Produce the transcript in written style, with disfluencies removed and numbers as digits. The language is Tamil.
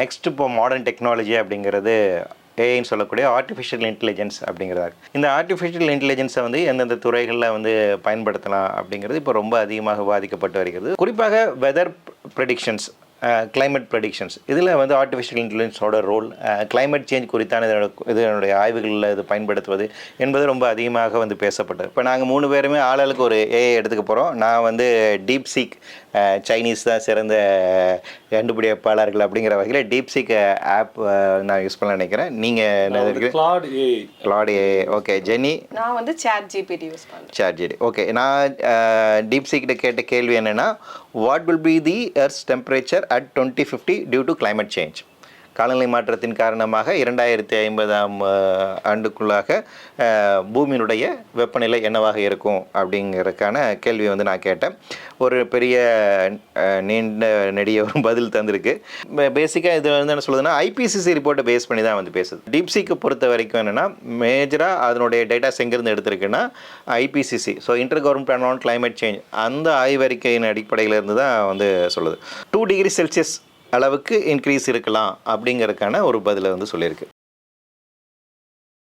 நெக்ஸ்ட் இப்போ மாடர்ன் டெக்னாலஜி அப்படிங்கிறது ஏஐன்னு சொல்லக்கூடிய ஆர்டிஃபிஷியல் இன்டெலிஜென்ஸ் அப்படிங்கிறதா. இந்த ஆர்டிஃபிஷியல் இன்டெலிஜென்ஸை வந்து எந்தெந்த துறைகளில் வந்து பயன்படுத்தலாம் அப்படிங்கிறது இப்போ ரொம்ப அதிகமாக விவாதிக்கப்பட்டு வருகிறது. குறிப்பாக வெதர் ப்ரெடிக்ஷன்ஸ், கிளைமேட் ப்ரெடிக்ஷன்ஸ், இதில் வந்து ஆர்டிஃபிஷியல் இன்டெலிஜென்ஸோட ரோல், கிளைமேட் சேஞ்ச் குறித்தான இதனுடைய ஆய்வுகளில் இது பயன்படுத்துவது என்பது ரொம்ப அதிகமாக வந்து பேசப்பட்டது. இப்போ நாங்கள் 3 பேருமே ஆளுக்கு ஒரு ஏஐ எடுத்துக்க போகிறோம். நான் வந்து டீப்சீக், சைனீஸ் தான் சிறந்த கண்டுபிடிப்பாளர்கள் அப்படிங்கிற வகையில் டீப்சீக் ஆப் நான் யூஸ் பண்ண நினைக்கிறேன். நீங்கள் கிளாட் ஏஐ. ஓகே ஜெனி? நான் வந்து சாட் ஜிபிடி யூஸ் பண்ணுறேன். ChatGPT. ஓகே. நான் டீப்சீக்கிட்ட கேட்ட கேள்வி என்னென்னா, what will be the earth's temperature at 2050 due to climate change? காலநிலை மாற்றத்தின் காரணமாக 2050ஆம் ஆண்டுக்குள்ளாக பூமியினுடைய வெப்பநிலை என்னவாக இருக்கும் அப்படிங்கிறதுக்கான கேள்வியை வந்து நான் கேட்டேன். ஒரு பெரிய நீண்ட நெடிய ஒரு பதில் தந்திருக்கு. பேசிக்காக இது வந்து என்ன சொல்லுதுன்னா, ஐபிசிசி ரிப்போர்ட்டை பேஸ் பண்ணி தான் வந்து பேசுது. டீப்சீக்கை பொறுத்த வரைக்கும் என்னென்னா, மேஜராக அதனுடைய டேட்டாஸ் எங்கேருந்து எடுத்திருக்குன்னா IPCC, so inter government panel on climate change, அந்த ஆய்வறிக்கையின் அடிப்படையில் இருந்து தான் வந்து சொல்லுது. 2 டிகிரி செல்சியஸ் அளவுக்கு இன்க்ரீஸ் இருக்கலாம் அப்படிங்கிறதுக்கான ஒரு பதிலை வந்து சொல்லியிருக்கு.